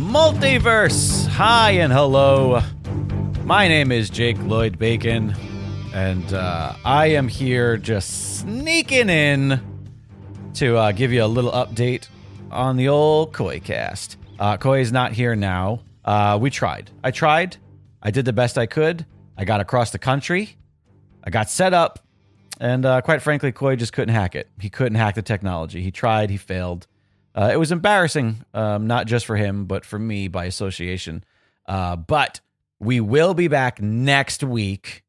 Multiverse! Hi and hello. My name is Jake Lloyd Bacon, and I am here just sneaking in to give you a little update on the old KoiCast. Koi's not here now. We tried. I tried. I did the best I could. I got across the country. I got set up. And quite frankly, Koi just couldn't hack it. He couldn't hack the technology. He tried. He failed. It was embarrassing, not just for him, but for me by association. But we will be back next week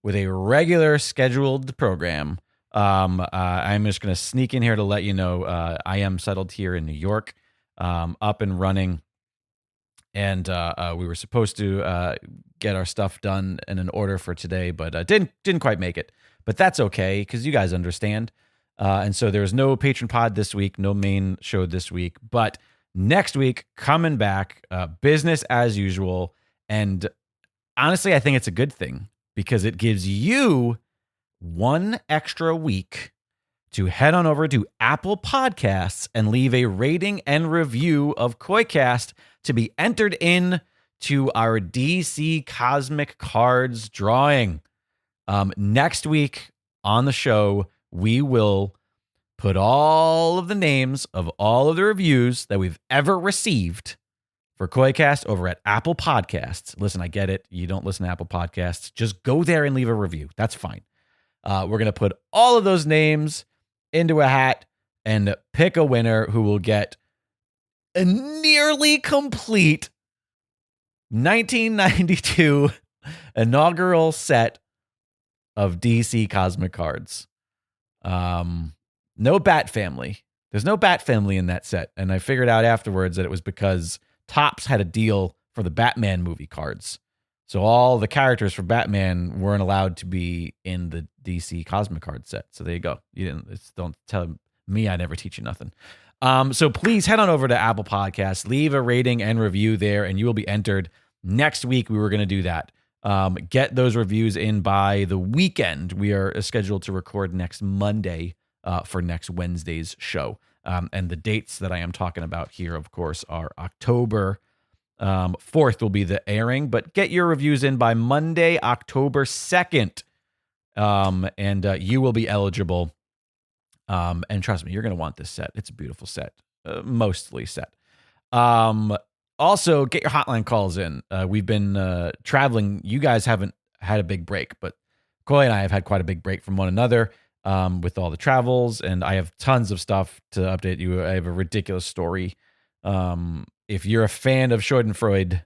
with a regular scheduled program. I'm just going to sneak in here to let you know I am settled here in New York, up and running. And we were supposed to get our stuff done in an order for today, but didn't quite make it. But that's okay, because you guys understand. And so there's no patron pod this week, no main show this week. But next week, coming back, business as usual. And honestly, I think it's a good thing, because it gives you one extra week to head on over to Apple Podcasts and leave a rating and review of KoiCast to be entered in to our DC Cosmic Cards drawing. Next week on the show, we will put all of the names of all of the reviews that we've ever received for KoiCast over at Apple Podcasts. Listen, I get it. You don't listen to Apple Podcasts. Just go there and leave a review. That's fine. We're going to put all of those names into a hat and pick a winner who will get a nearly complete 1992 inaugural set of DC Cosmic Cards. No Bat Family. There's no Bat Family in that set. And I figured out afterwards that it was because Topps had a deal for the Batman movie cards. So all the characters for Batman weren't allowed to be in the DC Cosmic Card set. So there you go. Don't tell me I never teach you nothing. So please head on over to Apple Podcasts, leave a rating and review there, and you will be entered. Next week, we were going to do that. Get those reviews in by the weekend. We are scheduled to record next Monday for next Wednesday's show. And the dates that I am talking about here, of course, are October 4th will be the airing, but get your reviews in by Monday, October 2nd. And you will be eligible. And trust me, you're going to want this set. It's a beautiful set, mostly set. Also, get your hotline calls in. We've been traveling. You guys haven't had a big break, but Koi and I have had quite a big break from one another with all the travels, and I have tons of stuff to update you. I have a ridiculous story. If you're a fan of Schadenfreude,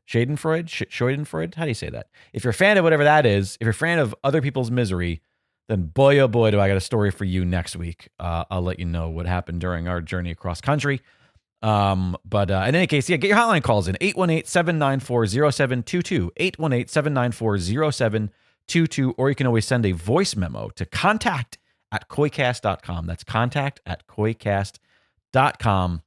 how do you say that? If you're a fan of whatever that is, if you're a fan of other people's misery, then boy, oh boy, do I got a story for you next week. I'll let you know what happened during our journey across country. But in any case, yeah, get your hotline calls in 818-794-0722, 818-794-0722, or you can always send a voice memo to contact@koicast.com. That's contact@koicast.com.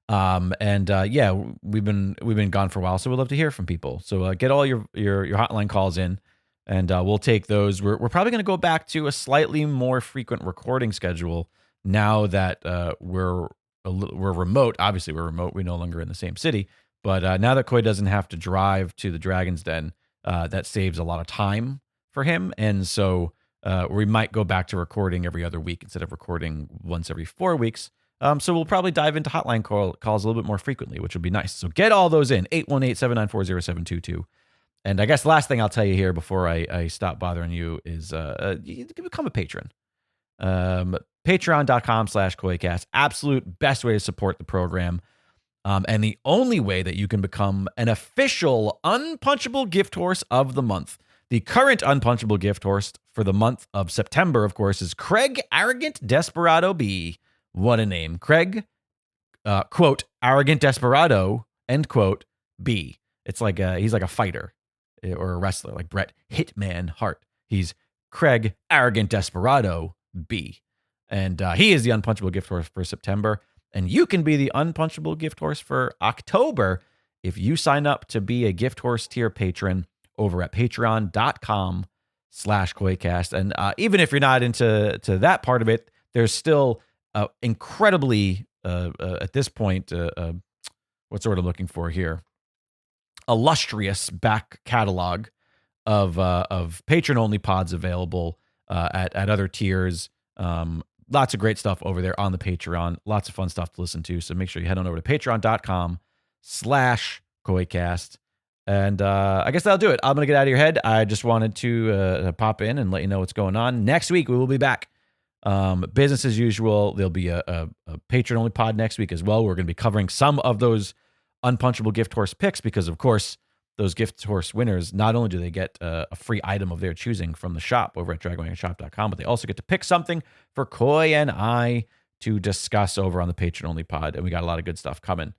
Yeah, we've been gone for a while, so we'd love to hear from people. So get all your hotline calls in, and we'll take those. We're probably going to go back to a slightly more frequent recording schedule now that we're remote. Obviously, we're remote. We're no longer in the same city. But now that Koi doesn't have to drive to the Dragon's Den, that saves a lot of time for him. And so we might go back to recording every other week instead of recording once every 4 weeks. So we'll probably dive into hotline calls a little bit more frequently, which would be nice. So get all those in, 818-794-0722. And I guess the last thing I'll tell you here before I stop bothering you is you can become a patron. Patreon.com/KoiCast. Absolute best way to support the program. And the only way that you can become an official Unpunchable Gift Horse of the month. The current Unpunchable Gift Horse for the month of September, of course, is Craig Arrogant Desperado B. What a name. Craig, quote, Arrogant Desperado, end quote, B. It's like he's like a fighter or a wrestler, like Bret Hitman Hart. He's Craig Arrogant Desperado B. And he is the Unpunchable Gift Horse for September. And you can be the Unpunchable Gift Horse for October if you sign up to be a Gift Horse tier patron over at patreon.com/KoiCast. And even if you're not into that part of it, there's still incredibly, at this point, what's the word I'm looking for here? Illustrious back catalog of patron only pods available at other tiers. Lots of great stuff over there on the Patreon. Lots of fun stuff to listen to. So make sure you head on over to patreon.com/KoiCast. And I guess that'll do it. I'm going to get out of your head. I just wanted to pop in and let you know what's going on. Next week, we will be back. Business as usual. There'll be a patron-only pod next week as well. We're going to be covering some of those unpunchable gift horse picks because, of course, those gift horse winners, not only do they get a free item of their choosing from the shop over at dragonwagonshop.com, but they also get to pick something for Koi and I to discuss over on the patron-only pod. And we got a lot of good stuff coming.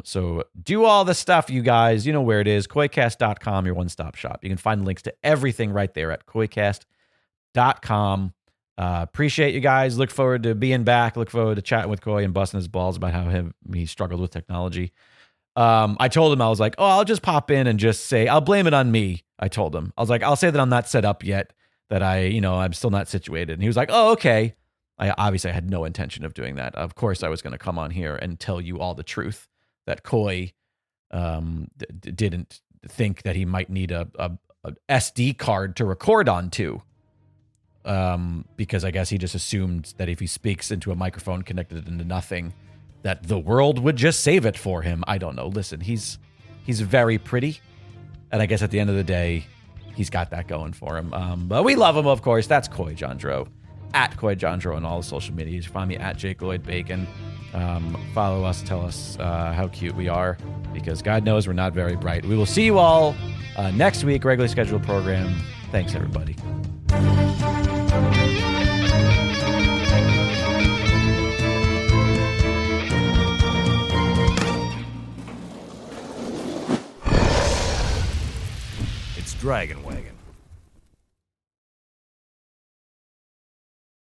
So do all the stuff, you guys. You know where it is. KoiCast.com, your one-stop shop. You can find links to everything right there at KoiCast.com. Appreciate you guys. Look forward to being back. Look forward to chatting with Koi and busting his balls about how he struggled with technology. I told him, I was like, I'll just pop in and just say, I'll blame it on me. I told him, I was like, I'll say that I'm not set up yet, that I'm still not situated. And he was like, oh, okay. I had no intention of doing that. Of course, I was going to come on here and tell you all the truth that Koi didn't think that he might need a SD card to record onto. Because I guess he just assumed that if he speaks into a microphone connected into nothing, that the world would just save it for him. I don't know. Listen, he's very pretty. And I guess at the end of the day, he's got that going for him. But we love him, of course. That's Koi Jandro. At Koi Jandro on all the social medias. You find me at Jake Lloyd Bacon. Follow us. Tell us how cute we are. Because God knows we're not very bright. We will see you all next week. Regularly scheduled program. Thanks, everybody. Dragon Wagon.